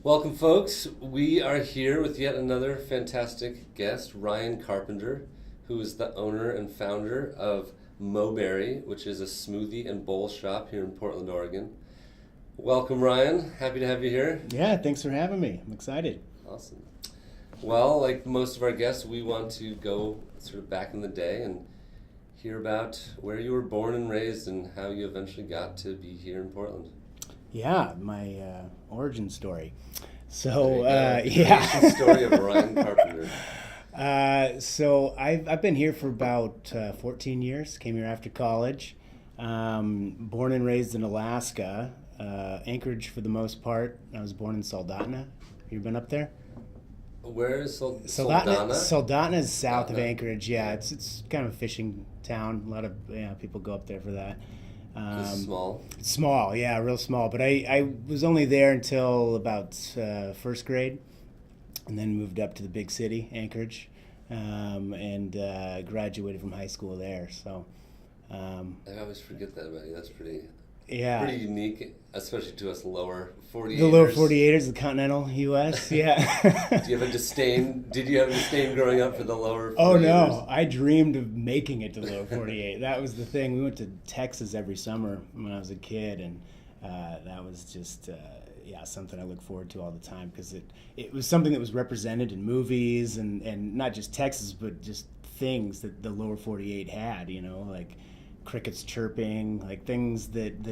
Welcome, folks. We are here with yet another fantastic guest, Ryan Carpenter, who is the owner and founder of Moberry, which is a smoothie and bowl shop here in Portland, Oregon. Welcome, Ryan. Happy to have you here. Yeah, thanks for having me. I'm excited. Awesome. Well, like most of our guests, we want to go sort of back in the day and hear about where you were born and raised and how you eventually got to be here in Portland. Yeah, my origin story. The story of Ryan Carpenter. So I've been here for about 14 years. Came here after college. Born and raised in Alaska, Anchorage for the most part. I was born in Soldotna. You been up there? Where is Soldotna? Soldotna is south of Soldotna. Anchorage. Yeah, it's kind of a fishing town. A lot of people go up there for that. Just small. Small, yeah, real small. But I was only there until about first grade, and then moved up to the big city, Anchorage, and graduated from high school there. So I always forget that about you. That's pretty unique, especially to us lower 48ers. The lower 48ers, the continental U.S., yeah. Do you have a disdain? Did you have a disdain growing up for the lower 48ers? Oh, no. I dreamed of making it to the lower 48. That was the thing. We went to Texas every summer when I was a kid, and that was just, something I look forward to all the time because it was something that was represented in movies and not just Texas, but just things that the lower 48 had, like crickets chirping, like things that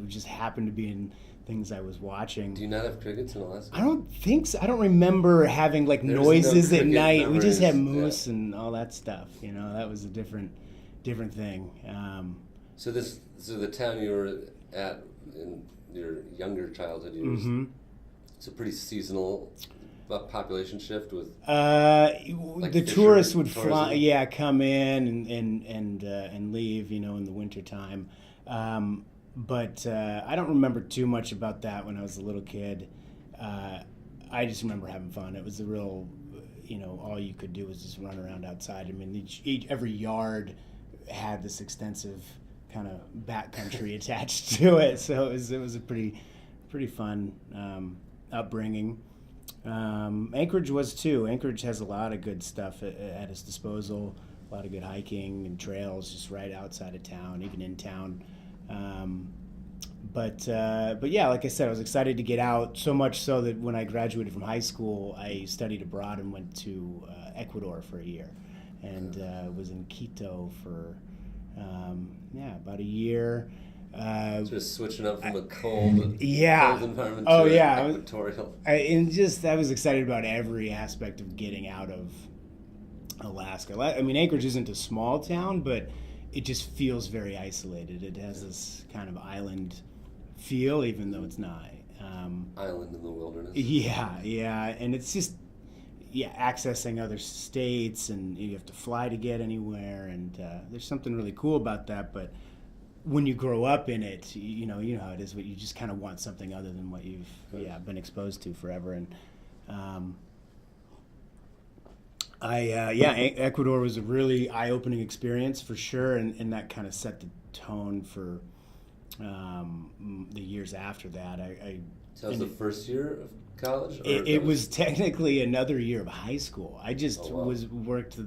just happened to be in things I was watching. Do you not have crickets in Alaska? I don't think so. I don't remember having like There's noises no at night. memories. We just had moose and all that stuff. That was a different thing. So the town you were at in your younger childhood years, Mm-hmm. it's a pretty seasonal population shift with The fisher tourists would tourism? come in and leave, in the wintertime. But I don't remember too much about that when I was a little kid. I just remember having fun. It was a real, all you could do was just run around outside. I mean, every yard had this extensive kind of backcountry attached to it, so it was a pretty fun upbringing. Anchorage was too. Anchorage has a lot of good stuff at its disposal. A lot of good hiking and trails just right outside of town, even in town. But yeah, like I said, I was excited to get out, so much so that when I graduated from high school, I studied abroad and went to Ecuador for a year, and was in Quito for about a year. Just switching up from a cold environment Oh, to yeah. equatorial. I was excited about every aspect of getting out of Alaska. I mean, Anchorage isn't a small town, but it just feels very isolated. It has this kind of island feel, even though it's not. Island in the wilderness. Yeah, and it's just accessing other states, and you have to fly to get anywhere, and there's something really cool about that, but when you grow up in it, you know how it is, but you just kind of want something other than what you've been exposed to forever. And Ecuador was a really eye-opening experience for sure, and that kind of set the tone for the years after that. So that was the first year of college? It was technically another year of high school. I just worked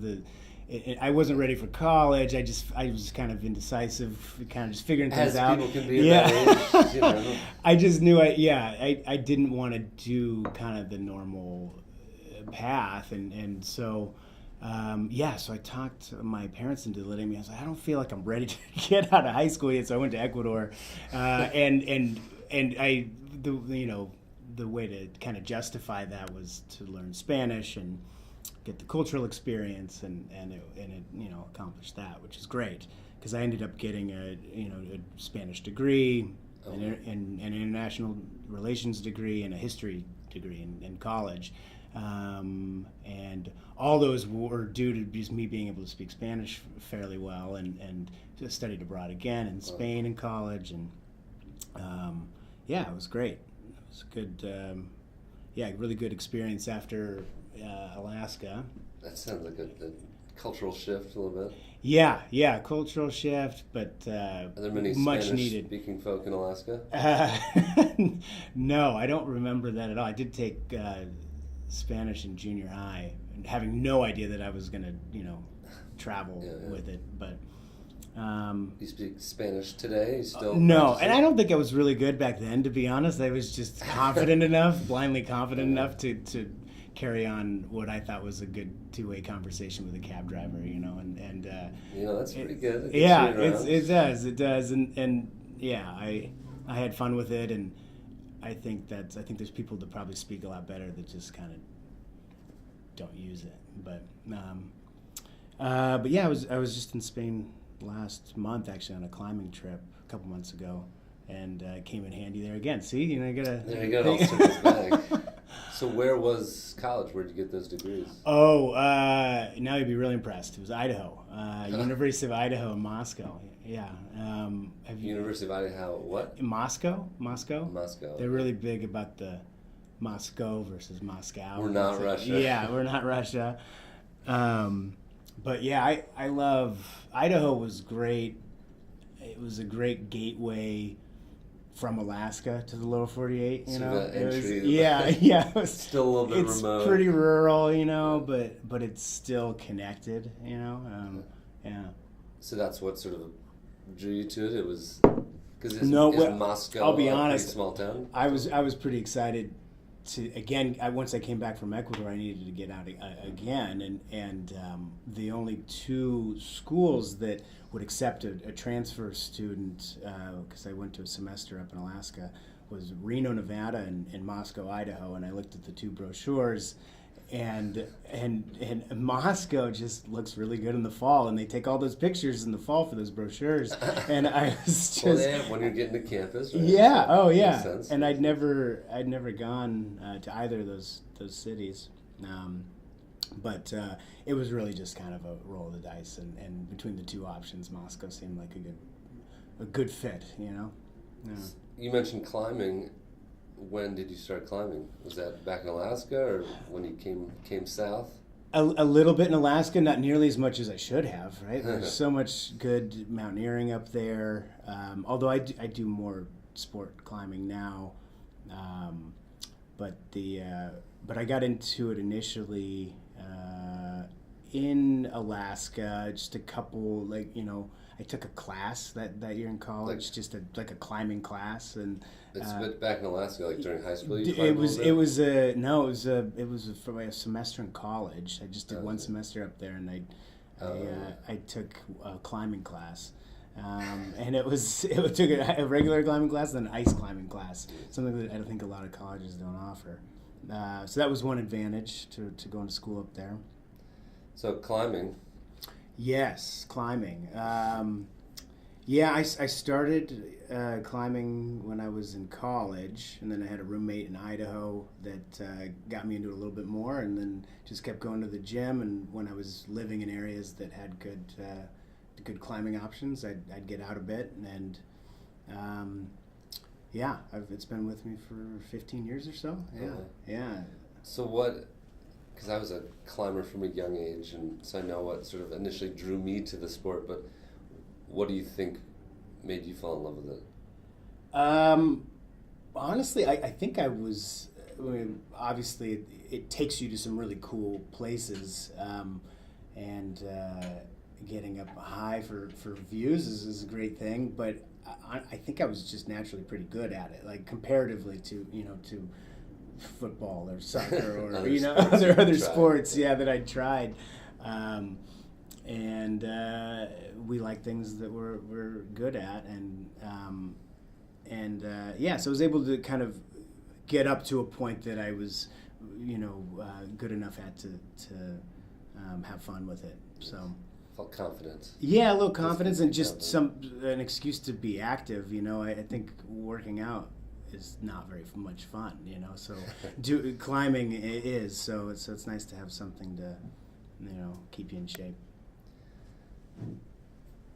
I wasn't ready for college. I was kind of indecisive, kind of just figuring things out. As people can be at that age, I just knew I didn't want to do kind of the normal path, and so so I talked my parents into letting me. I was like, I don't feel like I'm ready to get out of high school yet, so I went to Ecuador, and the way to kind of justify that was to learn Spanish and get the cultural experience, and it accomplished that, which is great because I ended up getting a Spanish degree, an international relations degree, and a history degree in college, and all those were due to just me being able to speak Spanish fairly well, and just studied abroad again in Spain in college, and it was great. It was good. Really good experience after Alaska. That sounds like a cultural shift a little bit? Yeah, cultural shift, but Are there many much needed. Spanish-speaking folk in Alaska? No, I don't remember that at all. I did take Spanish in junior high, having no idea that I was going to, travel with it. But you speak Spanish today? You still no, and I don't think I was really good back then, to be honest. I was just confident enough, blindly confident enough to carry on what I thought was a good two-way conversation with a cab driver, and that's pretty good. Yeah, it does, and yeah, I had fun with it, and I think there's people that probably speak a lot better that just kind of don't use it, but yeah, I was just in Spain last month actually on a climbing trip a couple months ago, and came in handy there again. See, you gotta. There you go. It all circles back. So where was college? Where did you get those degrees? Oh, now you'd be really impressed. It was Idaho, University of Idaho in Moscow. Yeah. University of Idaho, what? Moscow. Moscow. They're really big about the Moscow versus Moscow. We're not Russia. Yeah, we're not Russia. But yeah, I love Idaho. Was great. It was a great gateway from Alaska to the lower 48, It was, yeah. It was, still a little bit remote. It's pretty rural, but it's still connected, yeah. So that's what sort of drew you to it? It was, because is Moscow I'll be a honest, pretty small town? I was pretty excited to, again, once I came back from Ecuador, I needed to get out again, and the only two schools that would accept a transfer student, because I went to a semester up in Alaska, was Reno, Nevada, and Moscow, Idaho. And I looked at the two brochures, and Moscow just looks really good in the fall, and they take all those pictures in the fall for those brochures. And I was just when you're getting to campus, right? Yeah, so yeah. Sense. And I'd never gone to either of those cities. But it was really just kind of a roll of the dice, and between the two options, Moscow seemed like a good fit, Yeah. You mentioned climbing. When did you start climbing? Was that back in Alaska, or when you came south? A little bit in Alaska, not nearly as much as I should have, right? There's so much good mountaineering up there. Although I do more sport climbing now, but I got into it initially in Alaska. Just a couple, I took a class that year in college, just a climbing class, and it's back in Alaska, like during high school. It was for a semester in college. I just did one semester up there, and I took a climbing class, and it took a regular climbing class and then an ice climbing class, something that I don't think a lot of colleges don't offer. So that was one advantage to going to school up there. So climbing. Yes, climbing. I started climbing when I was in college, and then I had a roommate in Idaho that got me into it a little bit more, and then just kept going to the gym. And when I was living in areas that had good climbing options, I'd get out a bit, and it's been with me for 15 years or so. Yeah. So what? Because I was a climber from a young age, and so I know what sort of initially drew me to the sport, but what do you think made you fall in love with it? Honestly, I think obviously it takes you to some really cool places, and getting up high for views is a great thing, but I think I was just naturally pretty good at it, like comparatively to football or soccer or other sports that I'd tried, and we like things that we're good at, so I was able to kind of get up to a point that I was good enough at to have fun with it. So felt confident. Yeah, a little confidence, and just an excuse to be active. I think working out is not very much fun, so climbing is, so it's nice to have something to keep you in shape.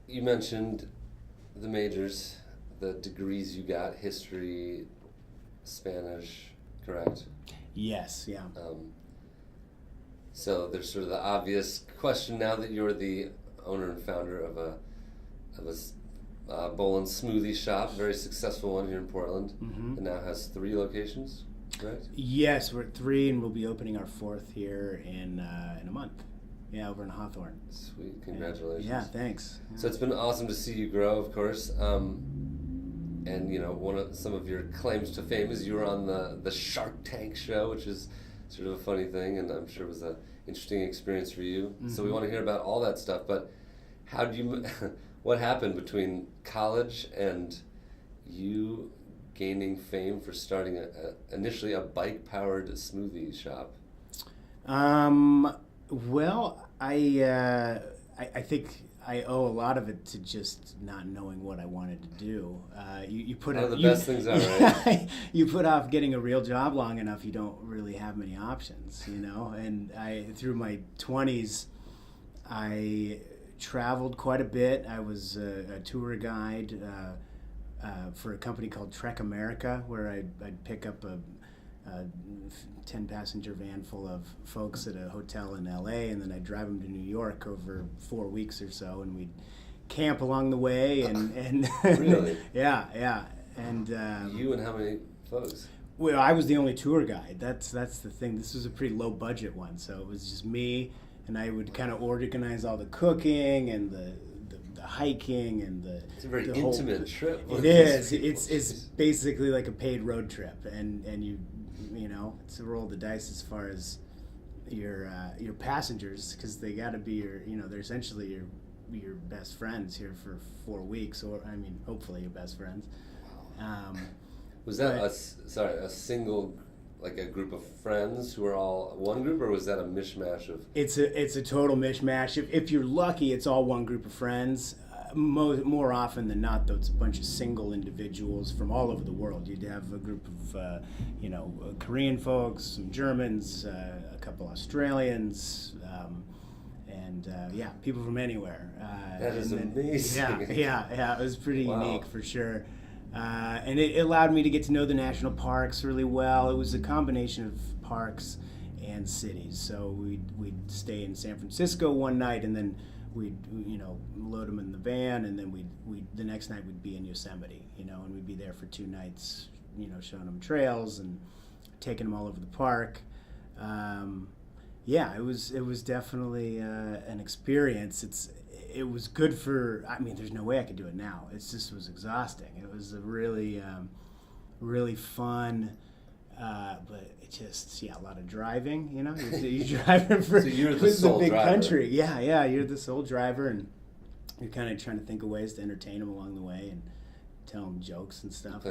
You mentioned the majors, the degrees you got, history, Spanish, correct? Yes, yeah. So there's sort of the obvious question now that you're the owner and founder of a bowl and smoothie shop, very successful one here in Portland, and now has 3 locations, right? Yes, we're at 3, and we'll be opening our 4th here in a month. Yeah, over in Hawthorne. Sweet, congratulations. Yeah, thanks. Yeah. So it's been awesome to see you grow, of course. And you know, some of your claims to fame is you were on the Shark Tank show, which is sort of a funny thing, and I'm sure it was an interesting experience for you. So we want to hear about all that stuff. But how do you? What happened between college and you gaining fame for starting initially a bike-powered smoothie shop? Well, I think I owe a lot of it to just not knowing what I wanted to do. You put one of the best things ever, right? You put off getting a real job long enough, you don't really have many options, you know. And through my 20s, I traveled quite a bit. I was a tour guide for a company called Trek America, where I'd pick up a 10-passenger van full of folks at a hotel in LA, and then I'd drive them to New York over 4 weeks or so, and we'd camp along the way. And Really? Yeah. And you and how many folks? Well, I was the only tour guide. That's the thing. This was a pretty low budget one, so it was just me, and I would kind of organize all the cooking and the hiking and it's a very intimate trip. It is. It's basically like a paid road trip, and you know, it's a roll of the dice as far as your passengers, because they got to be they're essentially your best friends here for 4 weeks, or I mean, hopefully your best friends. Was that a single, like a group of friends who are all one group, or was that a mishmash of? It's a total mishmash. If you're lucky, it's all one group of friends. More often than not, though, it's a bunch of single individuals from all over the world. You'd have a group of, Korean folks, some Germans, a couple Australians, and people from anywhere. That is amazing. Yeah, it was pretty Wow. unique for sure. And it allowed me to get to know the national parks really well. It was a combination of parks and cities. So we'd stay in San Francisco one night, and then we'd load them in the van, and then the next night we'd be in Yosemite, and we'd be there for 2 nights, showing them trails and taking them all over the park. It was definitely an experience. It was good for. I mean, there's no way I could do it now. It just was exhausting. It was a really, really fun. But it just, a lot of driving, you're driving for So you're the sole big driver. country. Yeah, you're the sole driver, and you're kind of trying to think of ways to entertain them along the way and tell them jokes and stuff.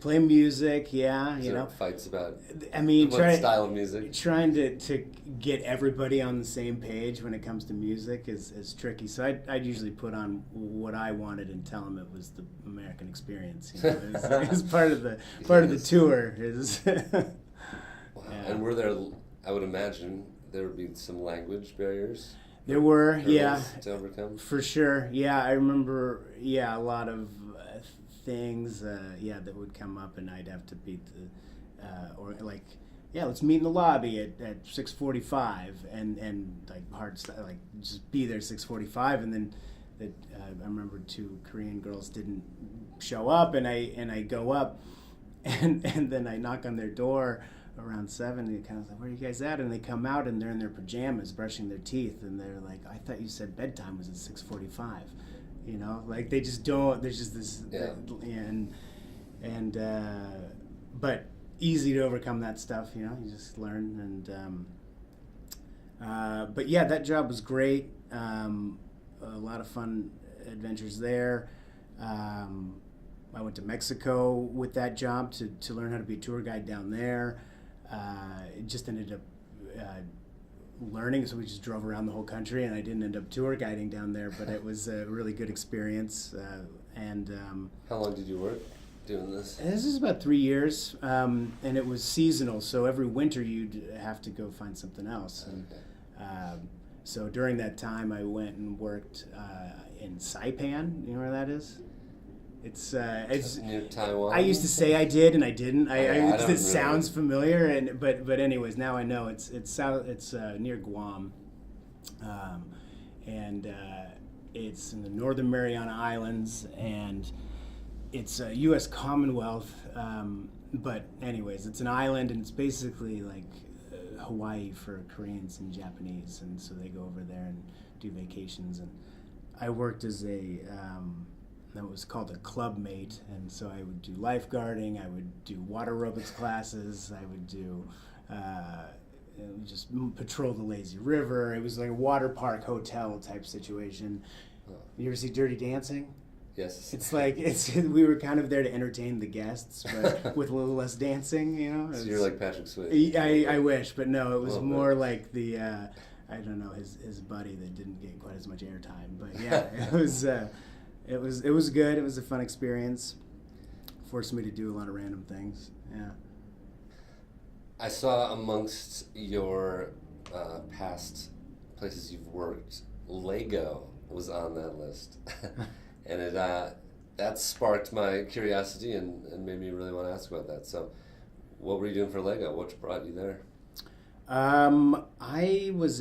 Play music? Yeah, Is there fights about what style of music? Trying to get everybody on the same page when it comes to music is tricky. So I'd usually put on what I wanted and tell them it was the American experience. It was part of the tour. Wow. Yeah. And were there? I would imagine there would be some language barriers. There were, to overcome. For sure. Yeah, I remember. Yeah, a lot of things. That would come up, and I'd have to beat let's meet in the lobby at 6:45, and like hard stuff, like just be there 6:45, and then I remember 2 Korean girls didn't show up, and I go up, and then I knock on their door around 7, and kind of like, where are you guys at? And they come out, and they're in their pajamas brushing their teeth, and they're like, I thought you said bedtime was at 6:45. Like they just don't. There's just this, but easy to overcome that stuff. You just learn, and but yeah, that job was great. A lot of fun adventures there. I went to Mexico with that job to learn how to be a tour guide down there. It just ended up learning, so we just drove around the whole country, and I didn't end up tour guiding down there, but it was a really good experience. How long did you work doing this? This is about 3 years, and it was seasonal, so every winter you'd have to go find something else. And so during that time, I went and worked in Saipan. You know where that is? It's near Taiwan. I used to say I did and I didn't. It sounds really. familiar, but anyways, now I know it's near Guam, and it's in the Northern Mariana Islands, and it's a U.S. Commonwealth. But anyways, it's an island, and it's basically like Hawaii for Koreans and Japanese, and so they go over there and do vacations. And I worked as that was called a club mate, and so I would do lifeguarding, I would do water aerobics classes, I would do just patrol the lazy river. It was like a water park hotel type situation. You ever see Dirty Dancing? Yes. It's like we were kind of there to entertain the guests, but with a little less dancing, you know. So you're like Patrick Swayze. I wish, but no, it was more like the I don't know, his buddy that didn't get quite as much airtime. But yeah, it was good. It was a fun experience. Forced me to do a lot of random things. Yeah. I saw amongst your past places you've worked, Lego was on that list. And that sparked my curiosity and made me really want to ask about that. So, what were you doing for Lego? What brought you there? I was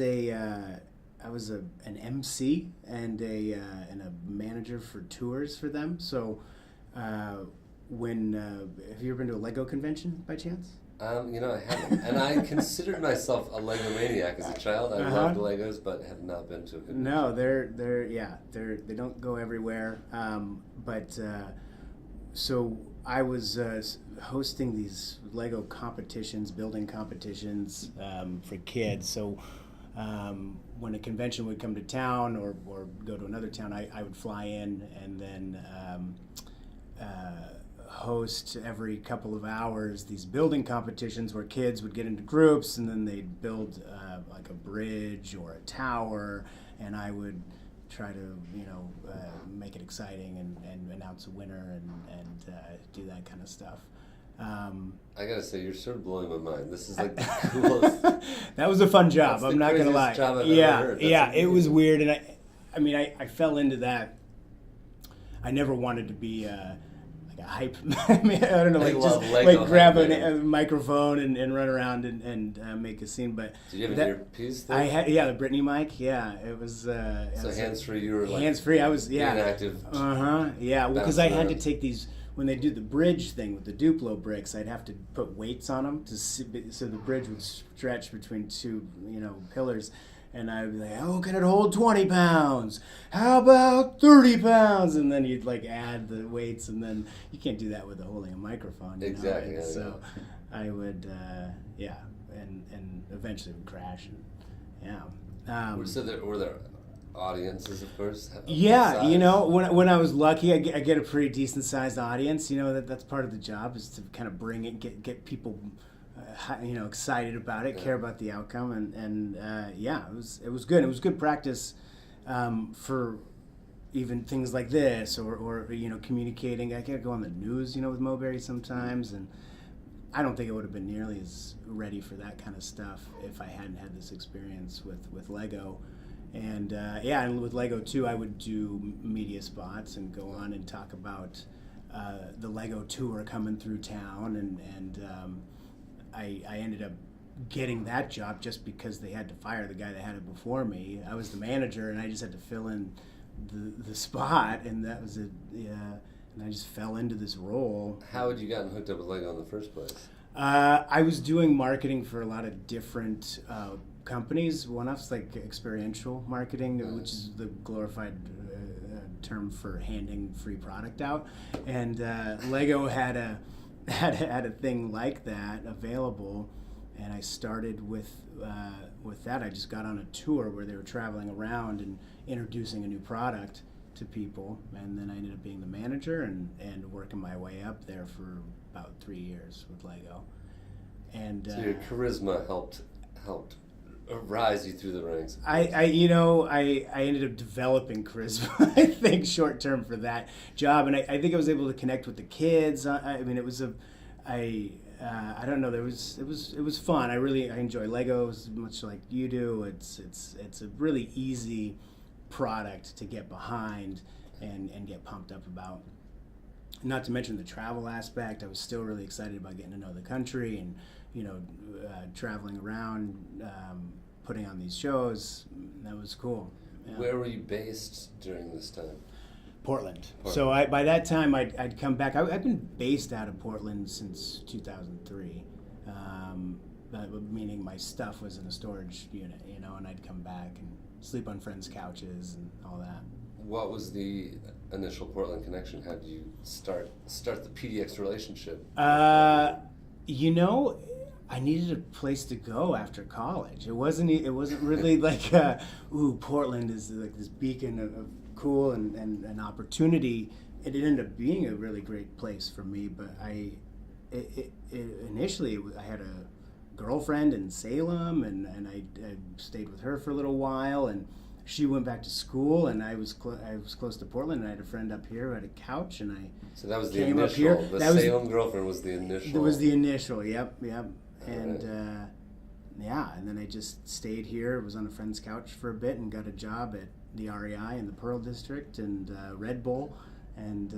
an MC and a manager for tours for them. So, have you ever been to a Lego convention by chance? I haven't, and I considered myself a Lego maniac as a child. I loved Legos, but have not been to a convention. No, they don't go everywhere. So I was hosting these Lego competitions, building competitions for kids. So when a convention would come to town or go to another town, I would fly in and then host every couple of hours these building competitions where kids would get into groups and then they'd build like a bridge or a tower, and I would try to make it exciting and announce a winner and do that kind of stuff. I gotta say, you're sort of blowing my mind. This is like the coolest. That was a fun job. I'm not gonna lie. Job I've ever heard. It was weird, and I fell into that. I never wanted to be like a hype. I don't know, like grab a microphone and run around and make a scene. But did you have an earpiece thing? I had, the Britney mic. Yeah, it was. So hands free. You were like hands free. I was inactive. Yeah, well, because I had to take these. When they do the bridge thing with the Duplo bricks, I'd have to put weights on them so the bridge would stretch between two, pillars. And I'd be like, oh, can it hold 20 pounds? How about 30 pounds? And then you'd like add the weights, and then you can't do that with holding a microphone. Exactly. And so I would, and eventually would crash. And, so were there audiences, of course? Yeah, when I was lucky, I get a pretty decent sized audience. That's part of the job, is to kind of bring it, get people, excited about it, care about the outcome, and it was good. It was good practice for even things like this, or communicating. I could go on the news, with Moberry sometimes, and I don't think it would have been nearly as ready for that kind of stuff if I hadn't had this experience with Lego. And and with Lego too, I would do media spots and go on and talk about the Lego tour coming through town, and I ended up getting that job just because they had to fire the guy that had it before me. I was the manager, and I just had to fill in the spot, and that was it. Yeah, and I just fell into this role. How had you gotten hooked up with Lego in the first place? I was doing marketing for a lot of different companies. One-offs, like experiential marketing, which is the glorified term for handing free product out. And Lego had a thing like that available, and I started with that. I just got on a tour where they were traveling around and introducing a new product to people, and then I ended up being the manager and working my way up there for about 3 years with Lego. And so your charisma helped rise you through the ranks. I ended up developing charisma, I think, short term for that job, and I think I was able to connect with the kids. It was I don't know. It was fun. I enjoy Legos much like you do. It's a really easy product to get behind and get pumped up about. not to mention the travel aspect. I was still really excited about getting to know the country and, traveling around, putting on these shows. That was cool. Yeah. Where were you based during this time? Portland. So by that time, I'd come back. I've been based out of Portland since 2003, meaning my stuff was in a storage unit, and I'd come back and sleep on friends' couches and all that. What was the initial Portland connection? How did you start the PDX relationship? I needed a place to go after college. It wasn't really like, Portland is like this beacon of cool and an opportunity. It ended up being a really great place for me, but initially I had a girlfriend in Salem, and I stayed with her for a little while, and she went back to school, and I was close to Portland, and I had a friend up here who had a couch, and I so that was the came initial. Up here. The Salem girlfriend was the initial. It was the initial. Yep. And right. And then I just stayed here. Was on a friend's couch for a bit, and got a job at the REI in the Pearl District and Red Bull. And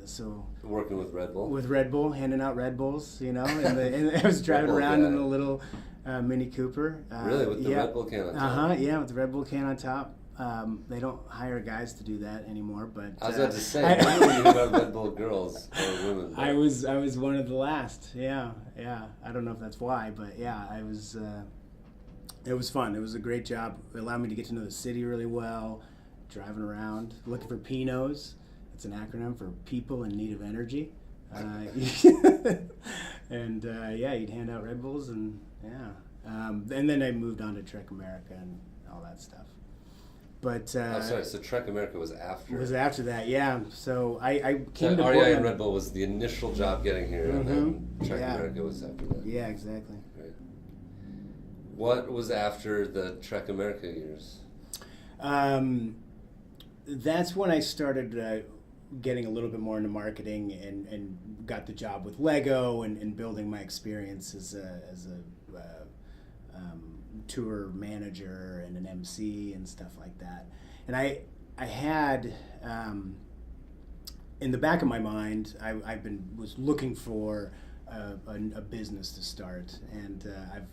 so working with Red Bull. With Red Bull, handing out Red Bulls, and I was driving around in a little Mini Cooper. Really, with the Red Bull can on top. With the Red Bull can on top. They don't hire guys to do that anymore, but I was about to say, when were you about Red Bull girls or women? I was one of the last. Yeah. I don't know if that's why, but yeah, I was. It was fun. It was a great job. It allowed me to get to know the city really well. Driving around, looking for PINOs. It's an acronym for People in Need of Energy. And you'd hand out Red Bulls, and and then I moved on to Trek America and all that stuff. But sorry. So Trek America was after. It was after that, yeah. So I came to REI Portland. and Red Bull was the initial job getting here, and then Trek America was after that. Yeah, exactly. Right. What was after the Trek America years? That's when I started getting a little bit more into marketing and got the job with Lego and building my experience as a tour manager and an MC and stuff like that. And I had in the back of my mind, I was looking for a business to start, and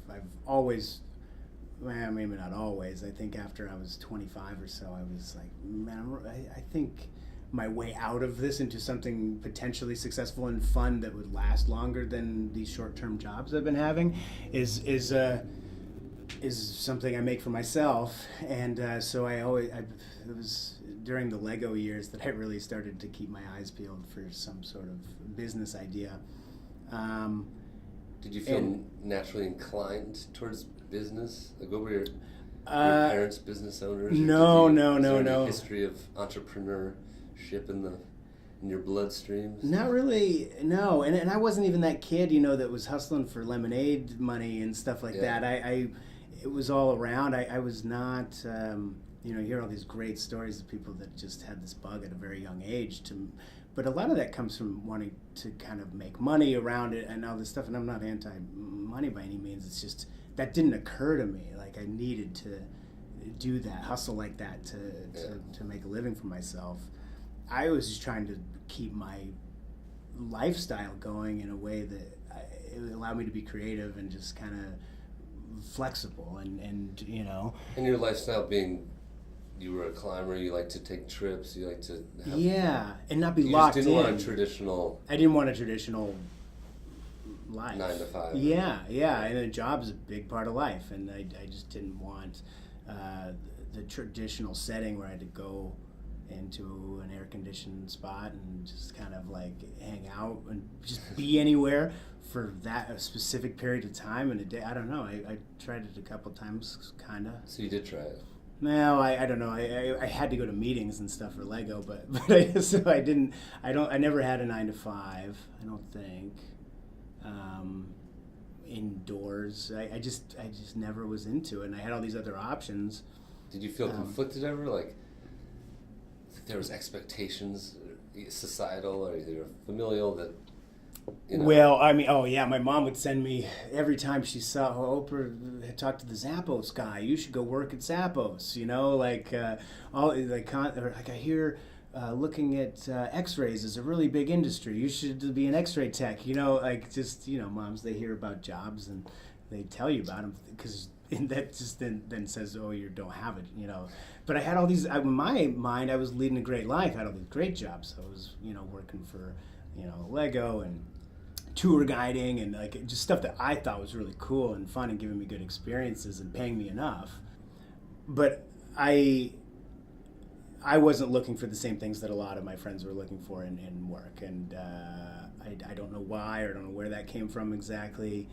I've always. Well, maybe not always. I think after I was 25 or so, I was like, man, I think my way out of this into something potentially successful and fun that would last longer than these short-term jobs I've been having is something I make for myself. And so it was during the Lego years that I really started to keep my eyes peeled for some sort of business idea. Did you feel naturally inclined towards business? Like, what were your parents business owners? No. Any history of entrepreneurship in your bloodstreams? Not really, no. And I wasn't even that kid, that was hustling for lemonade money and stuff like that. It was all around. I was not, you hear all these great stories of people that just had this bug at a very young age. But a lot of that comes from wanting to kind of make money around it and all this stuff. And I'm not anti-money by any means. It's just that didn't occur to me. Like, I needed to do that, hustle like that to make a living for myself. I was just trying to keep my lifestyle going in a way that it allowed me to be creative and just kind of flexible and. And your lifestyle being, you were a climber, you like to take trips, you like to have fun. And not be locked in. You didn't want a traditional... I didn't want a traditional life. 9 to 5. Yeah, and a job is a big part of life, and I just didn't want the traditional setting where I had to go into an air-conditioned spot and just kind of like hang out and just be anywhere for a specific period of time in a day. I don't know. I tried it a couple times, kind of. So you did try it? No, I don't know. I had to go to meetings and stuff for Lego, but I never had a 9 to 5. I don't think. Indoors, I just never was into it, and I had all these other options. Did you feel conflicted ever? Like there was expectations, societal or either familial that. Well, I mean, my mom would send me every time she saw Oprah had talked to the Zappos guy. You should go work at Zappos, I hear looking at X-rays is a really big industry. You should be an X-ray tech. Moms, they hear about jobs and they tell you about them because that just then says, oh, you don't have it. But I had all these. In my mind, I was leading a great life. I had all these great jobs. I was working for Lego and tour guiding and just stuff that I thought was really cool and fun and giving me good experiences and paying me enough. But I wasn't looking for the same things that a lot of my friends were looking for in work, and I don't know why or I don't know where that came from exactly.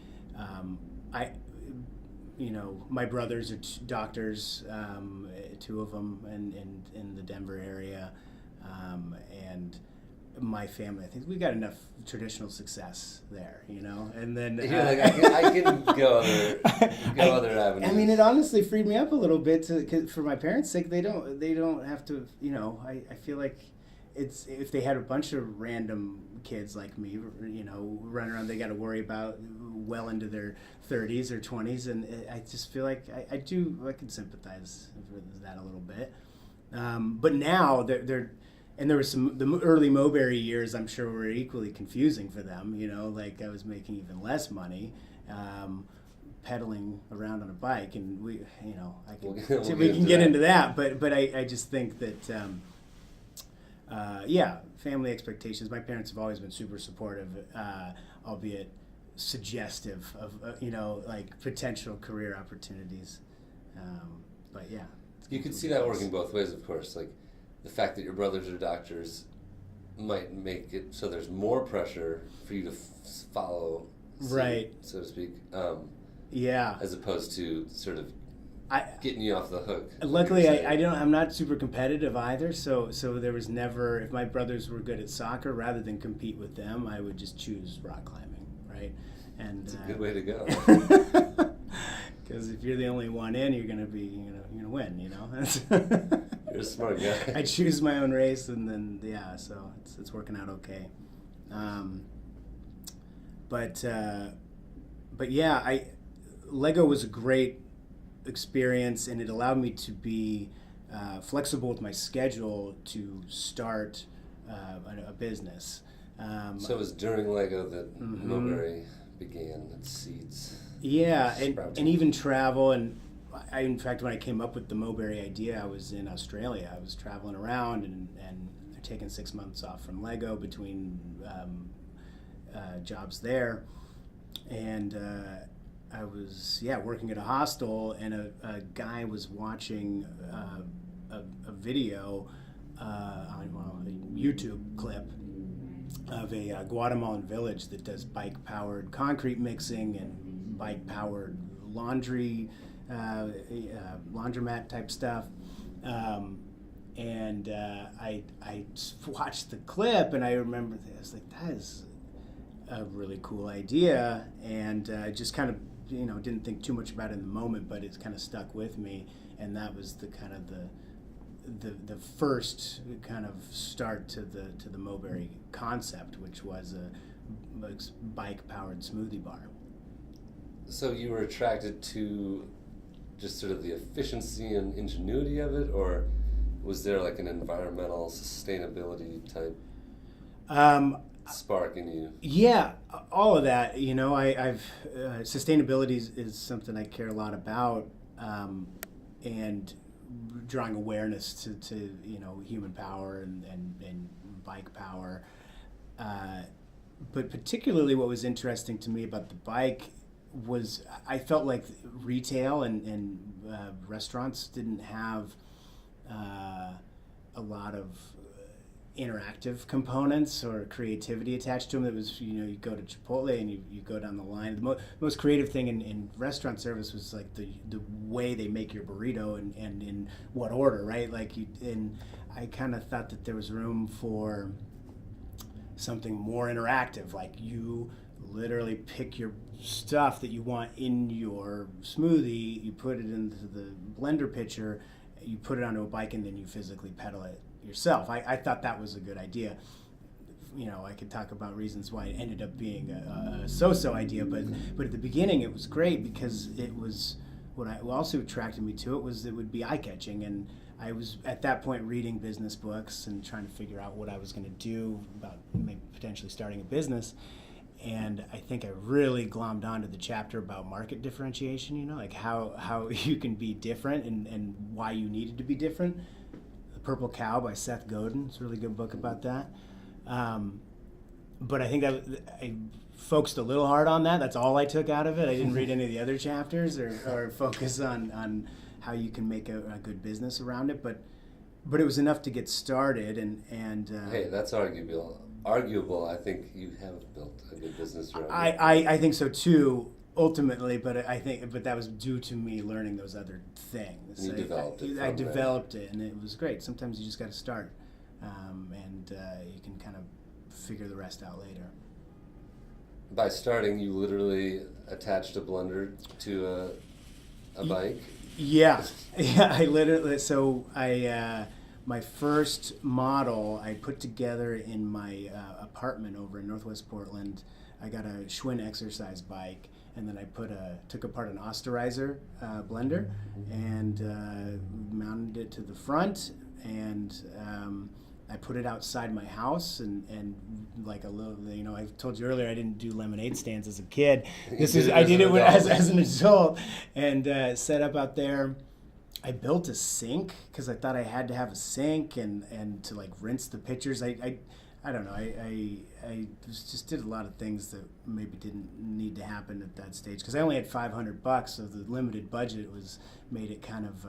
My brothers are doctors, two of them in the Denver area, and my family, I think we got enough traditional success there, and then I can go other avenues. I mean, it honestly freed me up a little bit for my parents' sake. They don't have to, I feel like it's, if they had a bunch of random kids like me, running around, they got to worry about well into their 30s or 20s, and I just feel like I can sympathize with that a little bit. But now they're and there was the early Moberry years, I'm sure, were equally confusing for them. I was making even less money, pedaling around on a bike, and we can get into that. But I just think that family expectations. My parents have always been super supportive, albeit suggestive of potential career opportunities. But yeah, you could see that working both ways, of course. Like, the fact that your brothers are doctors might make it so there's more pressure for you to follow, right, so to speak. As opposed to sort of getting you off the hook. Luckily, I'm not super competitive either. So there was never, if my brothers were good at soccer, rather than compete with them, I would just choose rock climbing, right? And it's a good way to go. Because if you're the only one in, you're gonna win. You're a smart guy. I choose my own race, and then so it's working out okay. Lego was a great experience, and it allowed me to be flexible with my schedule to start a business. So it was during Lego that Moberry began its seeds. Yeah, and even travel, and in fact, when I came up with the Moberry idea, I was in Australia. I was traveling around and taking 6 months off from Lego between jobs there, and I was working at a hostel, and a guy was watching a video, a YouTube clip of a Guatemalan village that does bike-powered concrete mixing and bike-powered laundromat type stuff, and I watched the clip, and I remember I was like, that is a really cool idea, and just kind of didn't think too much about it in the moment, but it's kind of stuck with me, and that was the kind of the first kind of start to the Moberry concept, which was a bike-powered smoothie bar. So you were attracted to just sort of the efficiency and ingenuity of it, or was there like an environmental sustainability type spark in you? Yeah, all of that. I've sustainability is something I care a lot about, and drawing awareness to human power and bike power. But particularly, what was interesting to me about the bike was I felt like retail and restaurants didn't have a lot of interactive components or creativity attached to them. It was, you go to Chipotle and you go down the line. The most creative thing in restaurant service was like the way they make your burrito and in what order, right? And I kind of thought that there was room for something more interactive, like you literally pick your stuff that you want in your smoothie, you put it into the blender pitcher, you put it onto a bike, and then you physically pedal it yourself. I thought that was a good idea. I could talk about reasons why it ended up being a so-so idea, but at the beginning it was great because it was what also attracted me to it was it would be eye-catching, and I was at that point reading business books and trying to figure out what I was going to do about maybe potentially starting a business. And I think I really glommed onto the chapter about market differentiation, you know, like how you can be different and why you needed to be different. The Purple Cow by Seth Godin. It's a really good book about that. But I think that I focused a little hard on that. That's all I took out of it. I didn't read any of the other chapters or focus on how you can make a good business around it. But it was enough to get started. And hey, that's arguable. I think you have built a good business around it. I think so too. Ultimately, but that was due to me learning those other things. You developed it. I developed it, and it was great. Sometimes you just got to start, and you can kind of figure the rest out later. By starting, you literally attached a blender to a bike. Yeah. I literally. So my first model I put together in my apartment over in Northwest Portland. I got a Schwinn exercise bike. And then I took apart an Osterizer blender and mounted it to the front, and I put it outside my house and like a little, you know, I told you earlier I didn't do lemonade stands as a kid. I did it as an adult, and set up out there. I built a sink because I thought I had to have a sink and to like rinse the pitchers. I don't know. I just did a lot of things that maybe didn't need to happen at that stage because I only had $500, so the limited budget made it kind of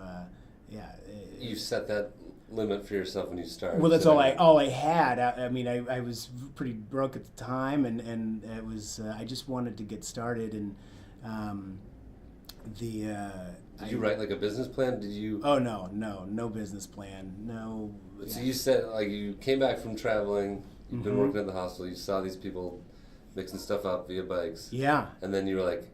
You set that limit for yourself when you started. Well, that's all I had. I mean, I was pretty broke at the time, and it was I just wanted to get started and Did you write like a business plan? Did you? Oh no business plan. No. So you said like you came back from traveling. You've been working at the hospital. You saw these people mixing stuff up via bikes. Yeah. And then you were like,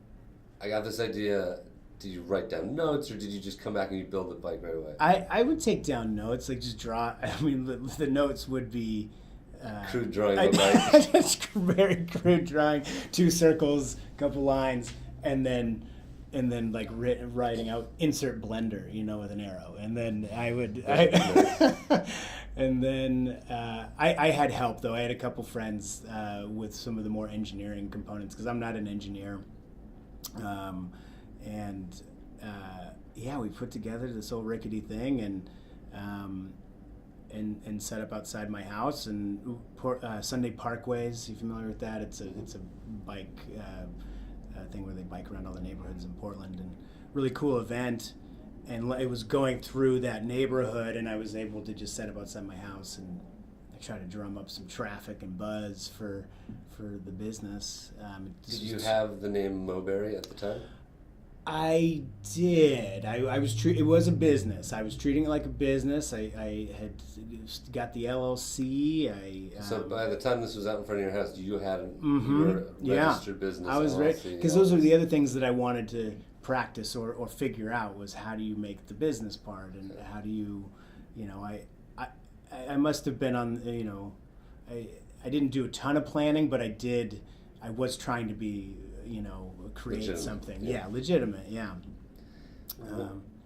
I got this idea. Did you write down notes, or did you just come back and you build the bike right away? I would take down notes, like just draw. I mean, the notes would be crude drawing of a bike. Just very crude drawing, 2 circles, couple lines, and then like writing out insert blender, you know, with an arrow, and then and then I had help though. I had a couple friends with some of the more engineering components because I'm not an engineer, we put together this old rickety thing and set up outside my house and Sunday Parkways. You familiar with that? It's a bike. Thing where they bike around all the neighborhoods in Portland, and really cool event, and it was going through that neighborhood, and I was able to just set up outside my house and I try to drum up some traffic and buzz for the business. Did you have the name Moberry at the time? I did. I was it was a business. I was treating it like a business. I had got the LLC. So by the time this was out in front of your house, you had your registered business. I was ready because those are the other things that I wanted to practice or figure out was how do you make the business part and how do you, you know, I must have been on, you know, I didn't do a ton of planning, but I was trying to be, you know, create legitimate. Something. Yeah, legitimate, yeah.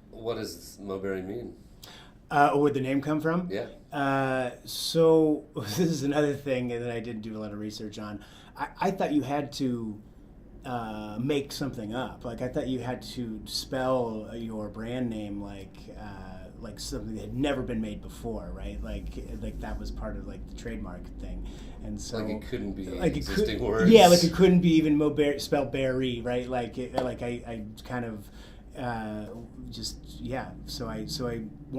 What does Moberry mean? Where'd the name come from? Yeah. So this is another thing that I didn't do a lot of research on. I thought you had to make something up. Like I thought you had to spell your brand name like something that had never been made before, right? Like that was part of like the trademark thing, and so like it couldn't be like existing words. Yeah, like it couldn't be even spelled berry, right? I kind of So I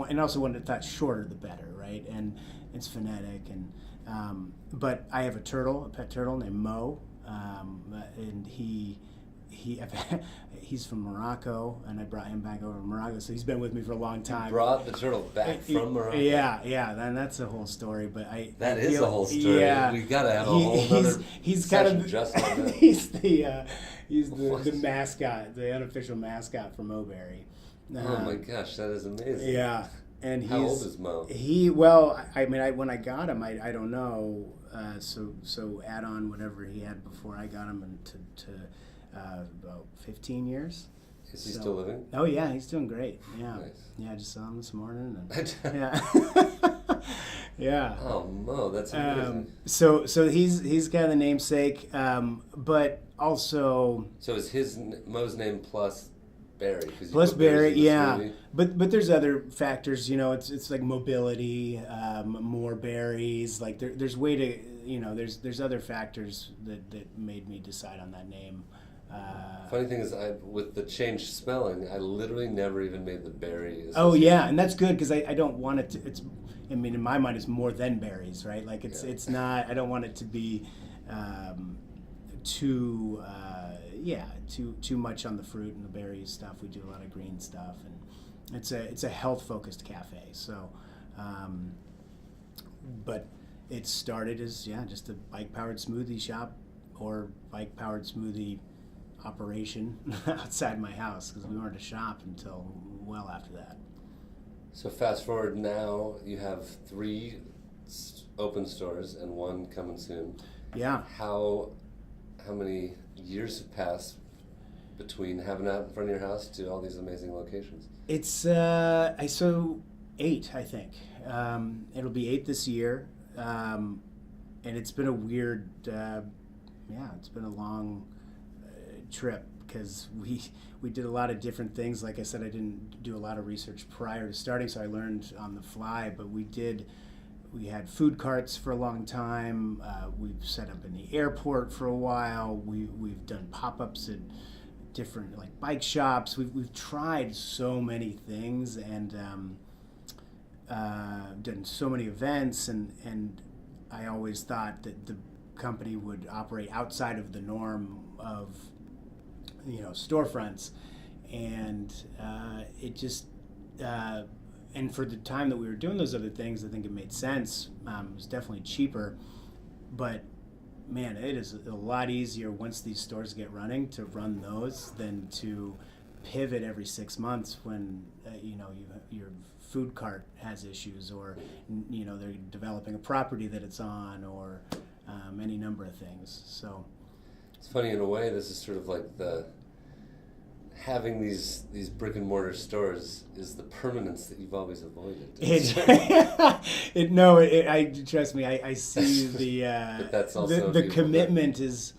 and also wanted thought shorter the better, right? And it's phonetic, and but I have a pet turtle named Mo, and he's from Morocco, and I brought him back over to Morocco, so he's been with me for a long time. You brought the turtle back from Morocco? Yeah, and that's a whole story, but That is a whole story. Yeah, we gotta have a whole other he's kind of just on that. He's the mascot, the unofficial mascot for Moberry. Oh my gosh, that is amazing. Yeah, and how old is Mo? When I got him, I don't know, so add on whatever he had before I got him to about 15 years. Is he still living? Oh yeah, he's doing great. Yeah, Nice. yeah. I just saw him this morning. And, yeah, yeah. Oh, Mo, that's amazing. So he's kind of the namesake, but also. So is Mo's name plus Barry? Plus Barry, yeah. But there's other factors. It's like mobility, more berries. Like there's way to there's other factors that made me decide on that name. Funny thing is, with the changed spelling, I literally never even made the Barry. Oh yeah, and that's good because I don't want it to. In my mind, it's more than berries, right? Like it's not. I don't want it to be too much on the fruit and the berries stuff. We do a lot of green stuff, and it's a health focused cafe. So, but it started as just a bike powered smoothie shop or bike powered smoothie operation outside my house because we weren't a shop until well after that. So fast forward now, you have 3 open stores and 1 coming soon. Yeah. How many years have passed between having that in front of your house to all these amazing locations? It's 8, I think. It'll be 8 this year, and it's been a weird. It's been a long trip because we did a lot of different things. Like I said, I didn't do a lot of research prior to starting, so I learned on the fly. But we had food carts for a long time. We've set up in the airport for a while. We've done pop-ups at different bike shops. We've tried so many things and done so many events. And I always thought that the company would operate outside of the norm of storefronts, and it just and for the time that we were doing those other things, I think it made sense. It was definitely cheaper, but man, it is a lot easier once these stores get running to run those than to pivot every 6 months when your food cart has issues, or they're developing a property that it's on, or any number of things. So it's funny in a way. This is sort of like having these brick and mortar stores is the permanence that you've always avoided. Trust me. I see but that's also the commitment is.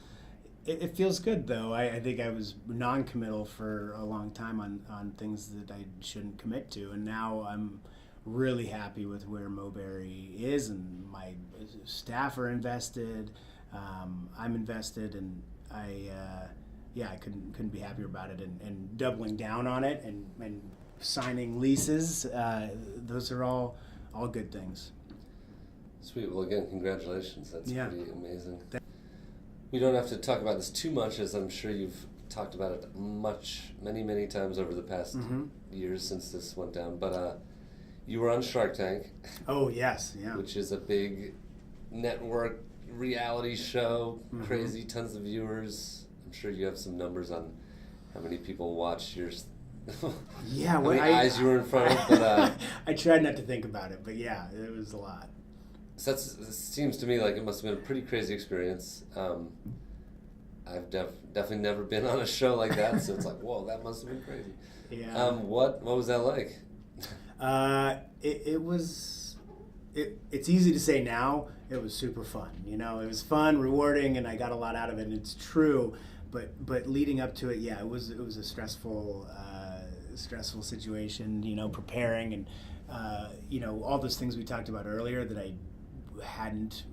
It feels good though. I think I was non-committal for a long time on things that I shouldn't commit to, and now I'm really happy with where Moberry is, and my staff are invested. I'm invested, and I couldn't be happier about it, and doubling down on it and signing leases. Those are all good things. Sweet. Well, again, congratulations. That's pretty amazing. We don't have to talk about this too much, as I'm sure you've talked about it many times over the past years since this went down. But you were on Shark Tank. Oh, yes. Yeah. Which is a big network reality show, crazy, tons of viewers. I'm sure you have some numbers on how many people watch your how many eyes you were in front of. But I tried not to think about it, but yeah, it was a lot. So it seems to me like it must have been a pretty crazy experience. I've definitely never been on a show like that, so it's like, whoa, that must have been crazy. Yeah. What was that like? It's easy to say now. It was super fun. It was fun, rewarding, and I got a lot out of it. And it's true, but leading up to it, it was a stressful situation. Preparing and all those things we talked about earlier that I hadn't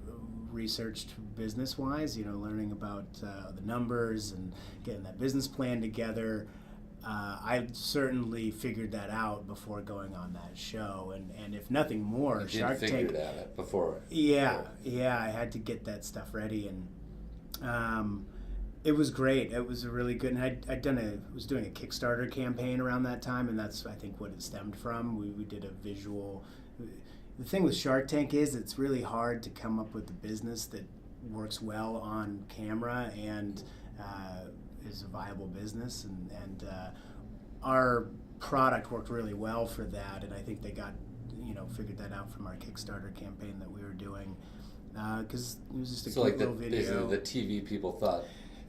researched business-wise. Learning about the numbers and getting that business plan together. I certainly figured that out before going on that show, and if nothing more, Shark Tank. You did figure it out before. Yeah, I had to get that stuff ready, and it was great. It was a really good, and I was doing a Kickstarter campaign around that time, and that's I think what it stemmed from. We did a visual. The thing with Shark Tank is it's really hard to come up with a business that works well on camera and is a viable business, and our product worked really well for that, and I think they got figured that out from our Kickstarter campaign that we were doing, because it was just a cute little video. Basically the TV people thought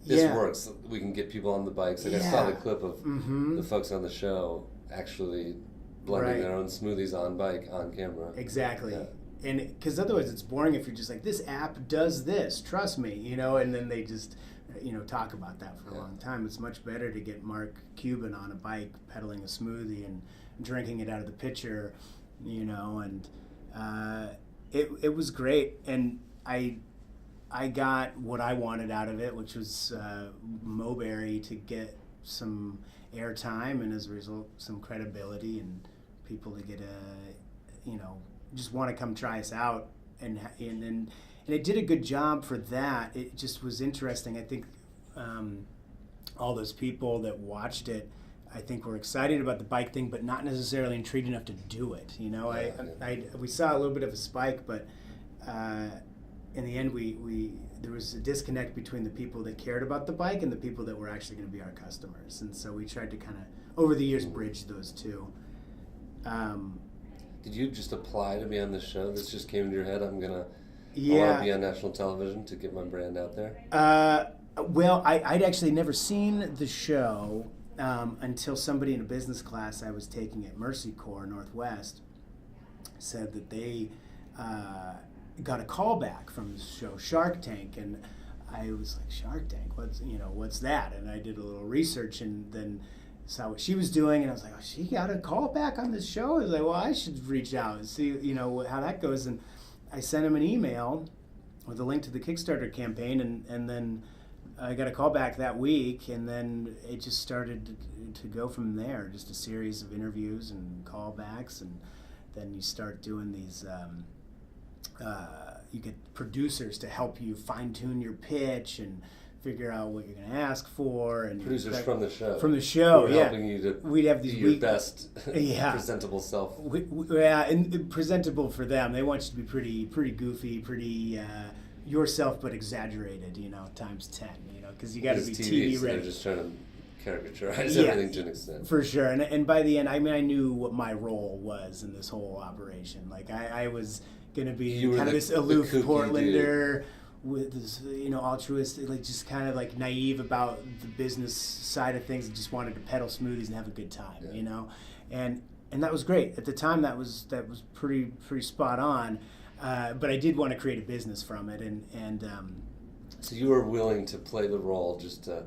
this works. We can get people on the bikes. Like I saw the clip of the folks on the show actually blending their own smoothies on bike on camera. Exactly. Yeah. And because otherwise it's boring if you're just like, this app does this, trust me, you know, and then they just, you know, talk about that for a long time. It's much better to get Mark Cuban on a bike pedaling a smoothie and drinking it out of the pitcher, you know, and it was great. And I got what I wanted out of it, which was Moberry to get some airtime and as a result some credibility and people to get you know, just want to come try us out, and it did a good job for that. It just was interesting. I think all those people that watched it, I think, were excited about the bike thing, but not necessarily intrigued enough to do it. You know, we saw a little bit of a spike, but in the end, there was a disconnect between the people that cared about the bike and the people that were actually going to be our customers, and so we tried to kind of over the years bridge those two. Did you just apply to be on this show? This just came into your head? I want to be on national television to get my brand out there? Well, I'd actually never seen the show until somebody in a business class I was taking at Mercy Corps Northwest said that they got a call back from the show Shark Tank, and I was like, Shark Tank? What's that? And I did a little research and then saw what she was doing, and I was like, oh, she got a call back on this show? I was like, well, I should reach out and see, you know, how that goes. And I sent him an email with a link to the Kickstarter campaign, and then I got a call back that week, and then it just started to go from there, just a series of interviews and callbacks, and then you start doing these, you get producers to help you fine-tune your pitch and figure out what you're going to ask for, and producers from the show. From the show, helping you to we'd have these be your best presentable self. And presentable for them. They want you to be pretty goofy, pretty yourself, but exaggerated. You know, times 10. You know, because you got to be TV so ready. They're just trying to caricaturize everything to an extent. For sure. And by the end, I mean, I knew what my role was in this whole operation. Like I was going to be kind of this aloof Portlander. With this, you know, altruistic, like just kind of like naive about the business side of things, and just wanted to peddle smoothies and have a good time, you know, and that was great at the time. That was pretty spot on, but I did want to create a business from it, and so you were willing to play the role, just to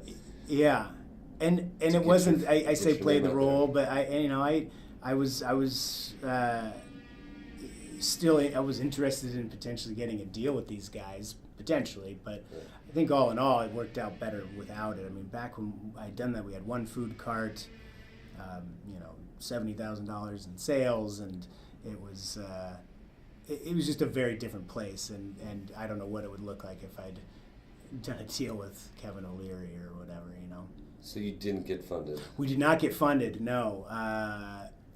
and it wasn't. I say play the role, but I was still I was interested in potentially getting a deal with these guys. Potentially, but I think all in all, it worked out better without it. I mean, back when I'd done that, we had one food cart, $70,000 in sales, and it was just a very different place. And I don't know what it would look like if I'd done a deal with Kevin O'Leary or whatever, you know. So you didn't get funded? We did not get funded, no.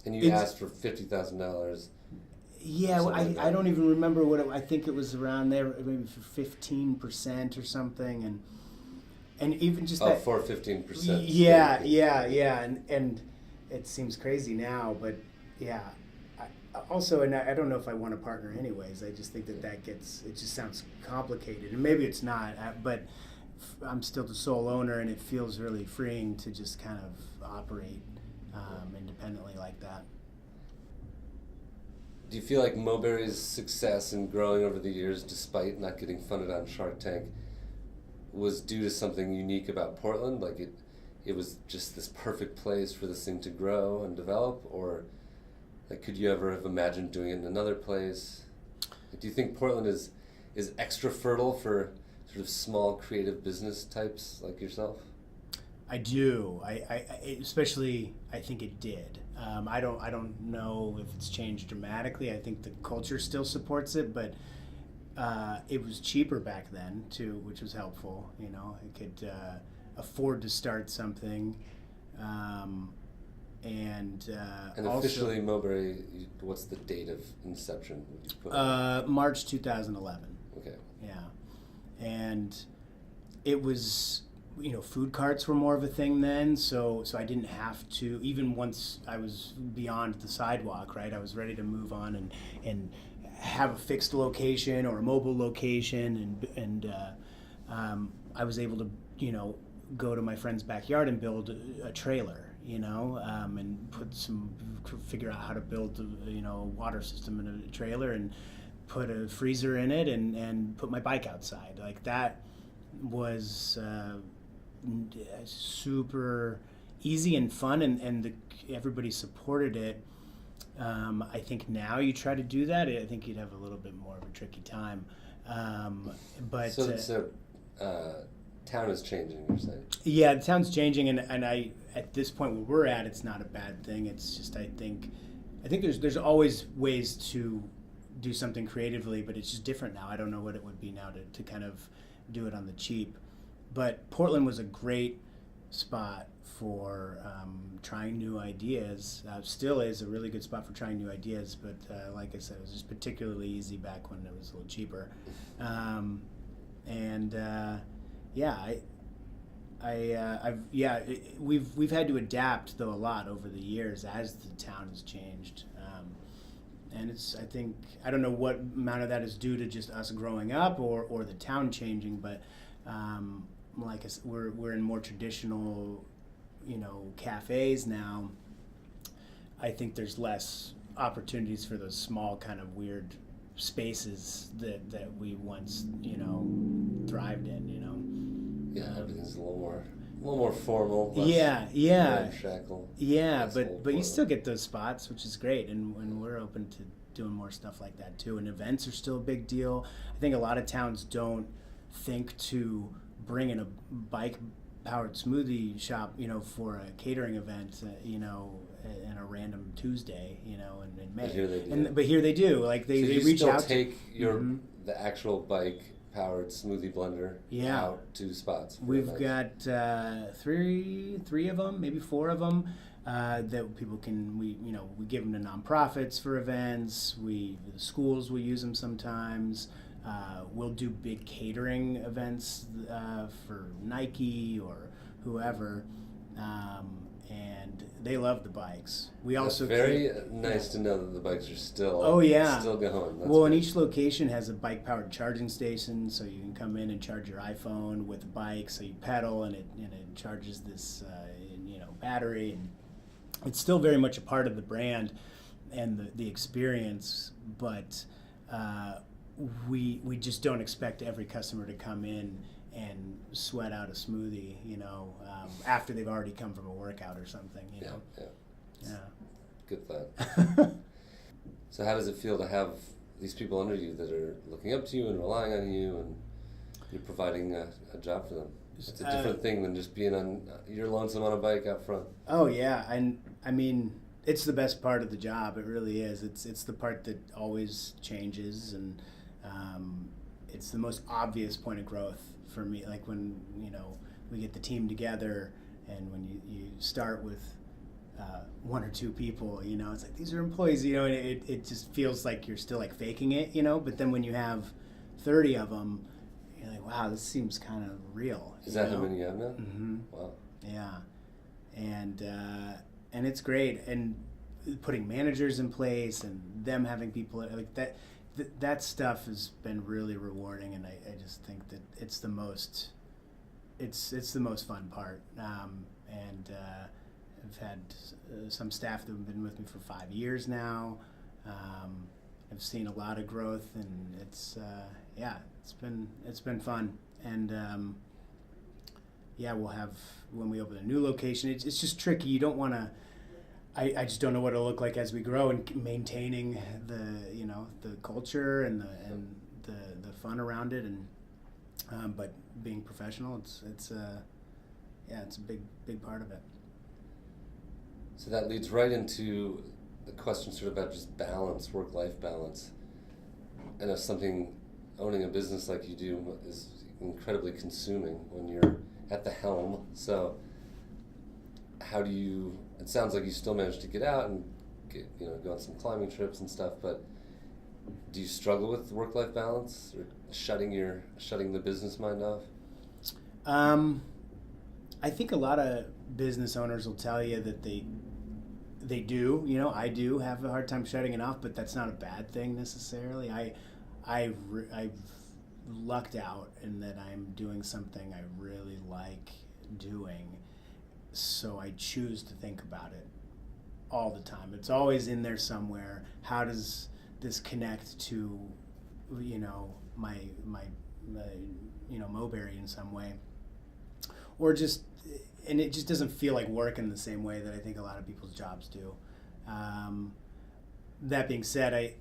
And you asked for $50,000. Yeah, well, I don't even remember what I think it was around there, maybe for 15% or something, and even just that for 15%. Yeah, and it seems crazy now, but yeah. I don't know if I want a partner anyways. I just think that it just sounds complicated, and maybe it's not, but I'm still the sole owner, and it feels really freeing to just kind of operate independently like that. Do you feel like Moberry's success in growing over the years, despite not getting funded on Shark Tank, was due to something unique about Portland? Like it was just this perfect place for this thing to grow and develop? Or like, could you ever have imagined doing it in another place? Like, do you think Portland is extra fertile for sort of small creative business types like yourself? I do. I especially I think it did. I don't know if it's changed dramatically. I think the culture still supports it, but it was cheaper back then too, which was helpful. You know, I could afford to start something, and officially Moberry. What's the date of inception? March 2011. Okay. Yeah, and it was. You know, food carts were more of a thing then, so I didn't have to, even once I was beyond the sidewalk, right? I was ready to move on and have a fixed location or a mobile location, and I was able to go to my friend's backyard and build a trailer, and figure out how to build, a water system in a trailer and put a freezer in it and put my bike outside. Like that was super easy and fun, and everybody supported it. I think now you try to do that, I think you'd have a little bit more of a tricky time. But so town is changing, you're saying? Yeah, the town's changing, and I at this point where we're at, it's not a bad thing. It's just I think there's always ways to do something creatively, but it's just different now. I don't know what it would be now to kind of do it on the cheap. But Portland was a great spot for trying new ideas. Still is a really good spot for trying new ideas, but like I said, it was just particularly easy back when it was a little cheaper. We've had to adapt though a lot over the years as the town has changed. And I don't know what amount of that is due to just us growing up or the town changing, but like I said, we're in more traditional, cafes now. I think there's less opportunities for those small kind of weird spaces that we once, thrived in, Yeah, everything's a little more formal. Ramshackle. Yeah, but you still get those spots, which is great, and we're open to doing more stuff like that too. And events are still a big deal. I think a lot of towns don't think to bring in a bike-powered smoothie shop, for a catering event, in a random Tuesday, in May. But here they do. But here they do. Like they reach out. So you still take the actual bike-powered smoothie blender out to spots. We've got three of them, maybe four of them. That people can, we give them to nonprofits for events. The schools will use them sometimes. We'll do big catering events for Nike or whoever, and they love the bikes. We also very nice to know that the bikes are still still going. And each location has a bike-powered charging station, so you can come in and charge your iPhone with a bike. So you pedal and it charges this battery, and it's still very much a part of the brand and the experience, but we just don't expect every customer to come in and sweat out a smoothie, after they've already come from a workout or something, Yeah. Good thought. So how does it feel to have these people under you that are looking up to you and relying on you, and you're providing a job for them? It's a different thing than just being you're lonesome on a bike out front. Oh yeah, and I mean, it's the best part of the job. It really is. It's the part that always changes, and it's the most obvious point of growth for me. Like when we get the team together, and when you start with one or two people, it's like these are employees, and it just feels like you're still like faking it, But then when you have 30 of them, you're like, wow, this seems kind of real. Is that how many you have now? Mm-hmm. Wow. Yeah, and it's great, and putting managers in place and them having people like that. That stuff has been really rewarding, and I just think that it's the most fun part. And I've had some staff that have been with me for 5 years now. I've seen a lot of growth, and it's been fun. And we'll have, when we open a new location, it's just tricky. You don't want to. I just don't know what it'll look like as we grow, and maintaining the culture and the fun around it, and but being professional, it's a big part of it. So that leads right into the question sort of about just balance, work-life balance. I know owning a business like you do is incredibly consuming when you're at the helm. So how do you? It sounds like you still manage to get out and go on some climbing trips and stuff, but do you struggle with work-life balance or shutting the business mind off? I think a lot of business owners will tell you that they do. I do have a hard time shutting it off, but that's not a bad thing necessarily. I've lucked out in that I'm doing something I really like doing, so I choose to think about it all the time. It's always in there somewhere. How does this connect to, my Mowberry in some way, or just, and it just doesn't feel like work in the same way that I think a lot of people's jobs do. That being said, I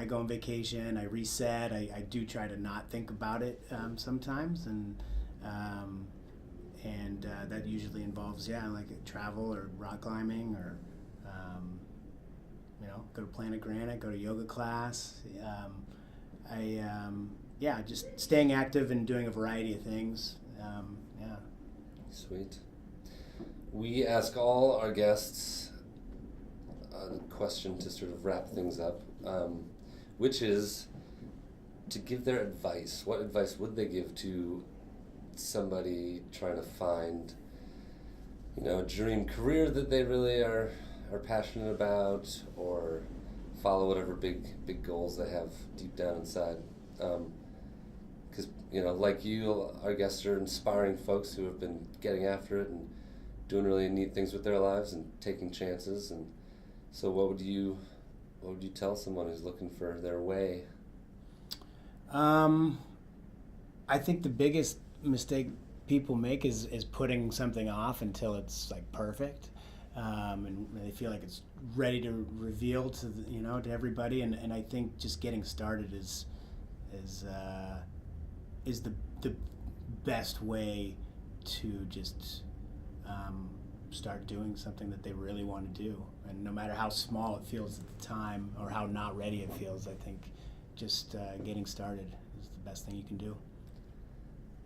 go on vacation, I reset, I do try to not think about it sometimes, and that usually involves, like travel or rock climbing, or go to Planet Granite, go to yoga class. Just staying active and doing a variety of things. Sweet. We ask all our guests a question to sort of wrap things up, which is to give their advice. What advice would they give to somebody trying to find, a dream career that they really are passionate about, or follow whatever big goals they have deep down inside? Because like you, our guests are inspiring folks who have been getting after it and doing really neat things with their lives and taking chances. And so what would you tell someone who's looking for their way? I think the biggest mistake people make is putting something off until it's like perfect, and they feel like it's ready to reveal to to everybody. And I think just getting started is the best way to just start doing something that they really want to do. And no matter how small it feels at the time or how not ready it feels, I think just getting started is the best thing you can do.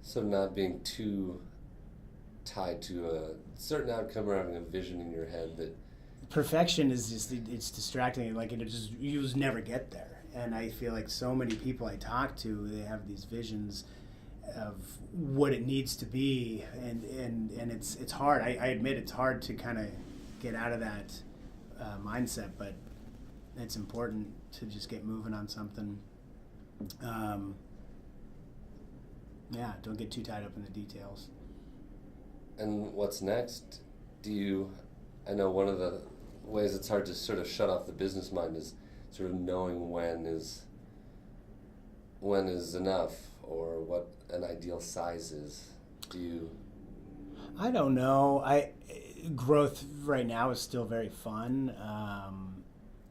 So not being too tied to a certain outcome or having a vision in your head that... Perfection is just, it's distracting. Like, you just never get there. And I feel like so many people I talk to, they have these visions of what it needs to be, and it's hard. I admit it's hard to kind of get out of that mindset, but it's important to just get moving on something. Don't get too tied up in the details. And what's next? I know one of the ways it's hard to sort of shut off the business mind is sort of knowing when is enough, or what an ideal size is. I don't know. Growth right now is still very fun,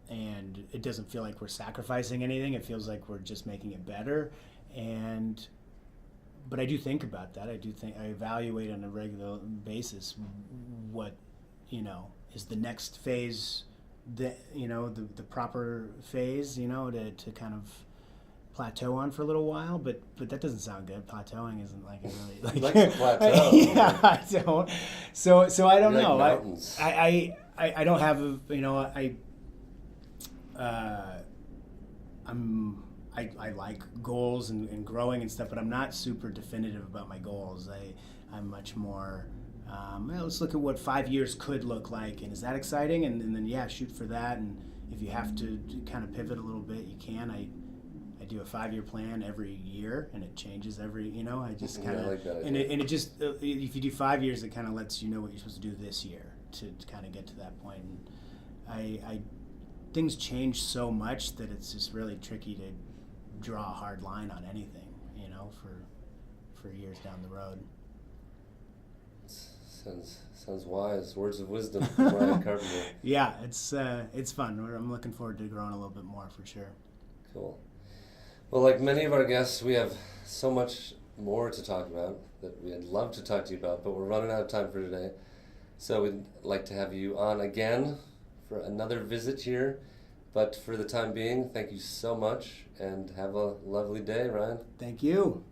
and it doesn't feel like we're sacrificing anything. It feels like we're just making it better. But I do think about that. I evaluate on a regular basis what is the next phase, the proper phase, to kind of plateau on for a little while, but that doesn't sound good. Plateauing isn't like a really like to plateau. Yeah, I don't. So I don't know. Like mountains. I don't have I like goals and growing and stuff, but I'm not super definitive about my goals. I'm much more let's look at what 5 years could look like, and is that exciting? And then shoot for that. And if you have to kind of pivot a little bit, you can. I do a 5-year plan every year, and it changes every. I just kind of like that and it just if you do 5 years, it kind of lets you know what you're supposed to do this year to kind of get to that point. And I things change so much that it's just really tricky to draw a hard line on anything, for years down the road. Sounds wise. Words of wisdom from Ryan Carpenter. Yeah, it's fun. I'm looking forward to growing a little bit more for sure. Cool. Well, like many of our guests, we have so much more to talk about that we'd love to talk to you about, but we're running out of time for today. So we'd like to have you on again for another visit here. But for the time being, thank you so much, and have a lovely day, Ryan. Thank you.